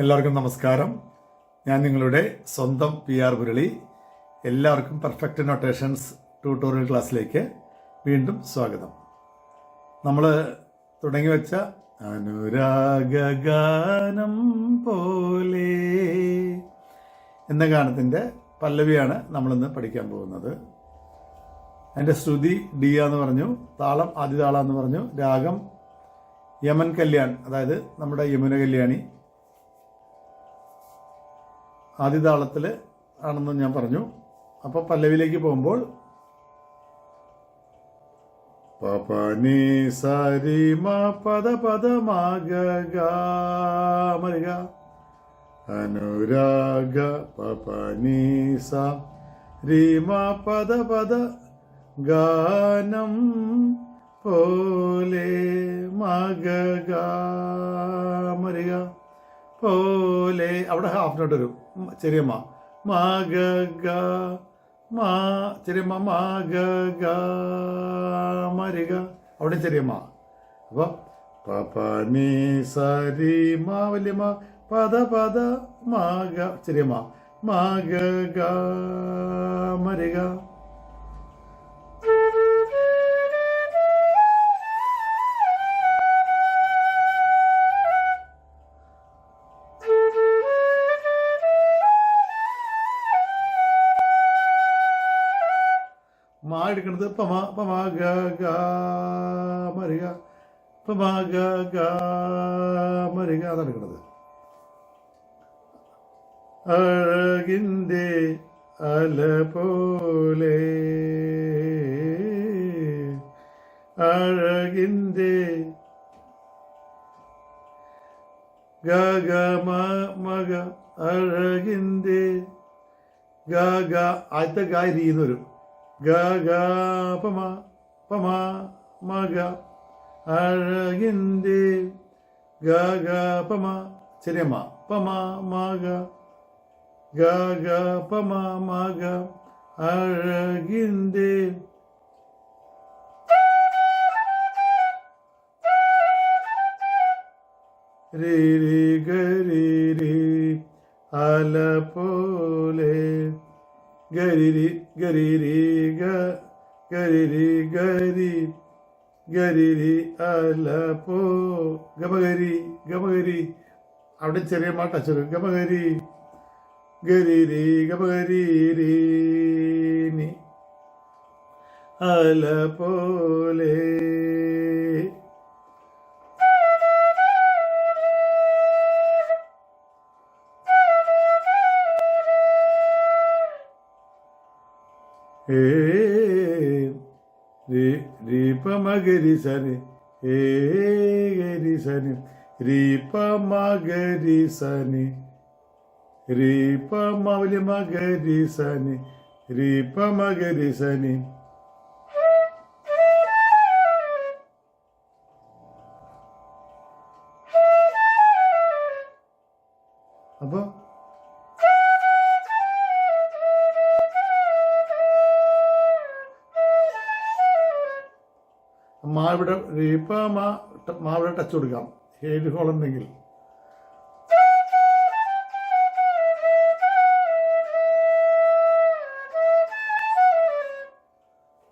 എല്ലാവർക്കും നമസ്കാരം. ഞാൻ നിങ്ങളുടെ സ്വന്തം PR മുരളി. എല്ലാവർക്കും പെർഫെക്റ്റ് നൊട്ടേഷൻസ് ട്യൂട്ടോറിയൽ ക്ലാസ്സിലേക്ക് വീണ്ടും സ്വാഗതം. നമ്മൾ തുടങ്ങി വെച്ച അനുരാഗ ഗാനം പോലെ എന്ന ഗാനത്തിൻ്റെ പല്ലവിയാണ് നമ്മളിന്ന് പഠിക്കാൻ പോകുന്നത്. അതിൻ്റെ ശ്രുതി ഡിയ എന്ന് പറഞ്ഞു, താളം ആദിതാളം എന്ന് പറഞ്ഞു, രാഗം യമൻ കല്യാൺ, അതായത് നമ്മുടെ യമുന കല്യാണി ആദിതാളത്തിൽ ആണെന്ന് ഞാൻ പറഞ്ഞു. അപ്പോൾ പല്ലവിയിലേക്ക് പോകുമ്പോൾ പപനി സരി മ പദ പദ മഗ മരിക അനുരാഗ പപനി സ രി മ പദ പദ ഗാനം പോലെ മഗ മരിക പോലെ. അവിടെ ഹാഫ് നോട്ട് വരും, ചെറിയ മാ മഗ മാ ചെറിയ മാ മഗ മരിക, അവിടെ ചെറിയ മാ. അപ്പോൾ പപനി സരി മാ വലിയ മാ പദ പദ മഗ ചെറിയ മാ മഗ മരിക. മാ എടുക്കുന്നത് പമാ പമാ ഗ മരിക പമാ ഗ മരിക, അതാണ് എടുക്കുന്നത്. അഴകിൻ്റെ അല പോലെ അഴകിൻ്റെ ഗ മഗ അഴകിൻ്റെ ഗ ആദ്യത്തെ ഗായിരിന്ന് വരും. ഗ പമ പമ മഗ അഴകിൻ്റെ ഗ പമ ചെറിയ മാ പമ മഗ ഗ പമ മഗ അഴകിൻ്റെ രി രി ഗരി രി അല പോലെ ഗരി ഗരി ഗരി ഗരി ഗരി അല പോ ഗമഗരി ഗമഗരി, അവിടെ ചെറിയ മാ ടച്ച് വരും. ഗമഗരി ഗരി ഗമഗരി നീ അല പോലെ. രി പമ ഗരി സനി ഗരി സനി രി പമ ഗരി സനി രി പമ വലിയ മ ഗരി സനി രി പമ ഗരി സനി. അപ്പൊ മാവിടെ മാവിടെ ടച്ച് കൊടുക്കാം, ഹെഡ് ഹോൾ ഉണ്ടെങ്കിൽ.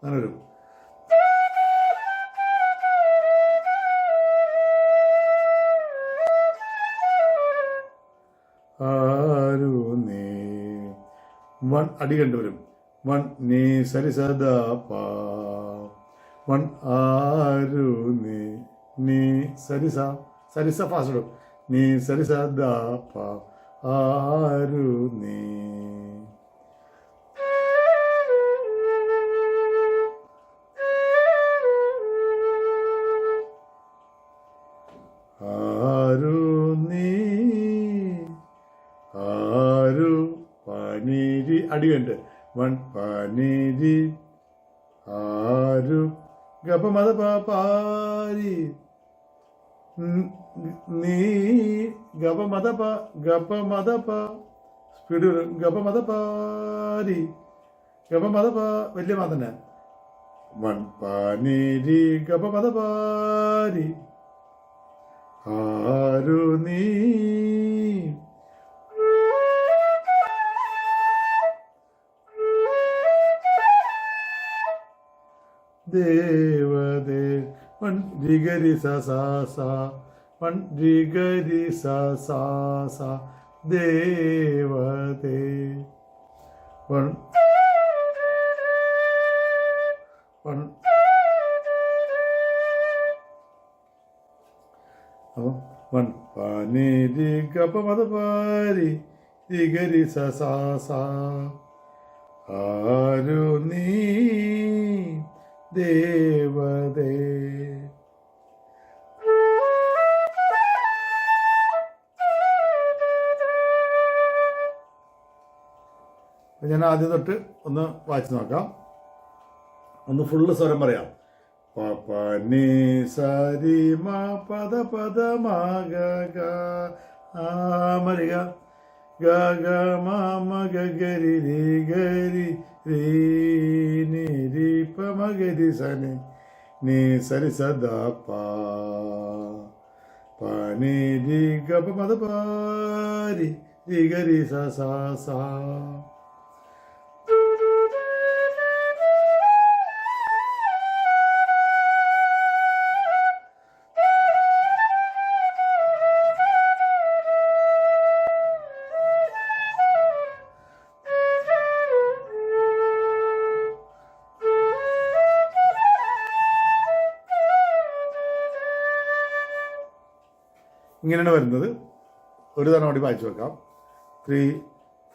അങ്ങനെ വരും. ആരു നീ വൺ അടി കണ്ടുവരും. വൺ നീ സരി സദാ പാ വൺ ആരു നീ സരിസ സരിസ ഫാസ്റ്റ് ഇടും. നീ സരിസ ദ പ ആരു നീ ആരു നീ ആരു പനീരി അടി കണ്ട് വൺ പനീരി ആരു ഗപ മത പാരി നീ ഗപ മത സ്പീഡ് വരും. ഗപ മത പാരി ഗപ മത വലിയ മാ തന്നെ. വൺ പാനീരി ഗപ മത പാരി ആരു നീ ദേവദേ വൺ രിഗരി സ വൺ രിഗരി സ ദേവദേ വൺ വൺ വൺ പാനി രി ഗപ മദ പാരി രിഗരി സ ആരു നീ ദേവദേ. ഞാൻ ആദ്യം തൊട്ട് ഒന്ന് വായിച്ചു നോക്കാം. ഒന്ന് ഫുള്ള് സ്വരം പറയാം. പ നി സരി മ പദ പദ മ ഗ ഗ ആ മരി ഗ ഗ ഗ മ മ ഗ ഗരി രി ഗരി രി നി രി പ മ ഗരി സ നി സരി സ ദ പ നി രി ഗ പ മ ദ പ രി രി ഗരി സ സ ഇങ്ങനെയാണ് വരുന്നത്. ഒരു തവണ കൂടി വായിച്ചു വെക്കാം. 3,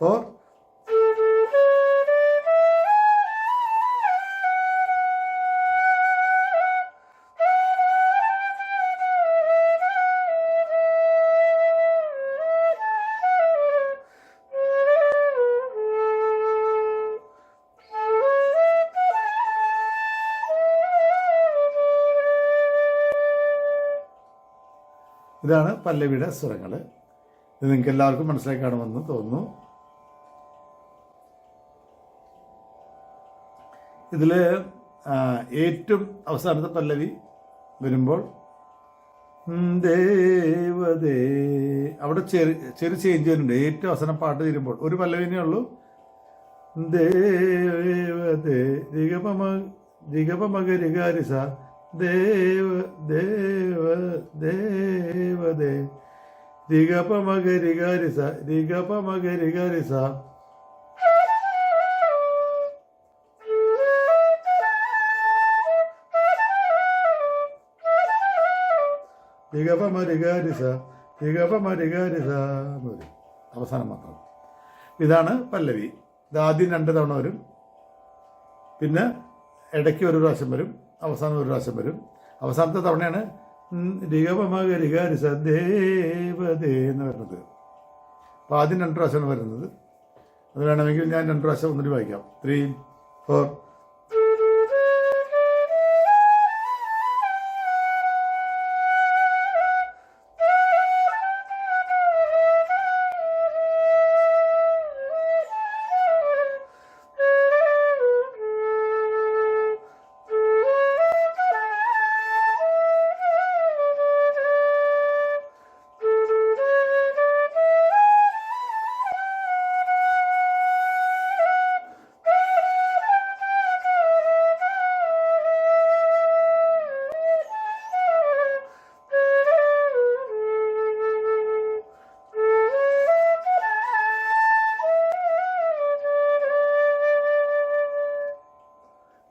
4. ഇതാണ് പല്ലവിയുടെ സ്വരങ്ങൾ. ഇത് നിങ്ങൾക്ക് എല്ലാവർക്കും മനസ്സിലാക്കി കാണുമെന്ന് തോന്നുന്നു. ഇതിൽ ഏറ്റവും അവസാനത്തെ പല്ലവി വരുമ്പോൾ ദേവദേ, അവിടെ ചെറിയ ചേഞ്ച് വരുന്നുണ്ട്. ഏറ്റവും അവസാനം പാട്ട് തീരുമ്പോൾ ഒരു പല്ലവിനെ ഉള്ളൂ. ദേവദേ രിഗപമഗരിഗാരിസ ദേവ ദേവ ദേവദേ രിഗപമഗരിഗാരിസ രിഗപമഗരിഗാരിസ രിഗപമരിഗാരിസ രിഗപമരിഗാരിസ എന്ന് വരും അവസാനം മാത്രം. ഇതാണ് പല്ലവി. ഇത് ആദ്യം 2 തവണ വരും, പിന്നെ ഇടയ്ക്ക് ഒരു പ്രാവശ്യം വരും, അവസാനം ഒരു പ്രാവശ്യം വരും. അവസാനത്തെ തവണയാണ് രിഗപമഗരിഗാരിസ ദേവദേ എന്ന് വരുന്നത്. അപ്പോൾ ആദ്യം 2 പ്രാവശ്യമാണ് വരുന്നത്. അത് വേണമെങ്കിൽ ഞാൻ 2 പ്രാവശ്യം ഒന്നുകൂടി വായിക്കാം. 3, 4.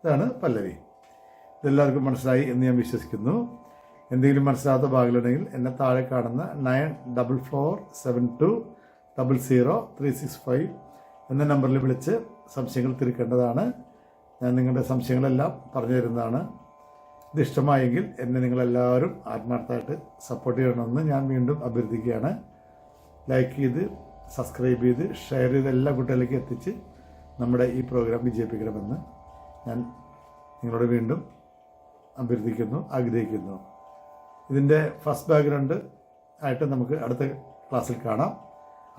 ഇതാണ് പല്ലവി. ഇതെല്ലാവർക്കും മനസ്സിലായി എന്ന് ഞാൻ വിശ്വസിക്കുന്നു. എന്തെങ്കിലും മനസ്സിലാത്ത ഭാഗങ്ങളുണ്ടെങ്കിൽ എന്നെ താഴെ കാണുന്ന 9447200365 എന്ന നമ്പറിൽ വിളിച്ച് സംശയങ്ങൾ തീർക്കേണ്ടതാണ്. ഞാൻ നിങ്ങളുടെ സംശയങ്ങളെല്ലാം പറഞ്ഞു തരുന്നതാണ്. ഇത് ഇഷ്ടമായെങ്കിൽ എന്നെ നിങ്ങളെല്ലാവരും ആത്മാർത്ഥമായിട്ട് സപ്പോർട്ട് ചെയ്യണമെന്ന് ഞാൻ വീണ്ടും അഭ്യർത്ഥിക്കുകയാണ്. ലൈക്ക് ചെയ്ത്, സബ്സ്ക്രൈബ് ചെയ്ത്, ഷെയർ ചെയ്ത് എല്ലാ കുട്ടികളിലേക്ക് എത്തിച്ച് നമ്മുടെ ഈ പ്രോഗ്രാം വിജയിപ്പിക്കണമെന്ന് ഞാൻ നിങ്ങളോട് വീണ്ടും അഭ്യർത്ഥിക്കുന്നു, ആഗ്രഹിക്കുന്നു. ഇതിൻ്റെ ഫസ്റ്റ് ബാക്ക്ഗ്രൗണ്ട് ആയിട്ട് നമുക്ക് അടുത്ത ക്ലാസ്സിൽ കാണാം.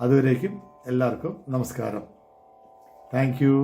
അതുവരേക്കും എല്ലാവർക്കും നമസ്കാരം. Thank you.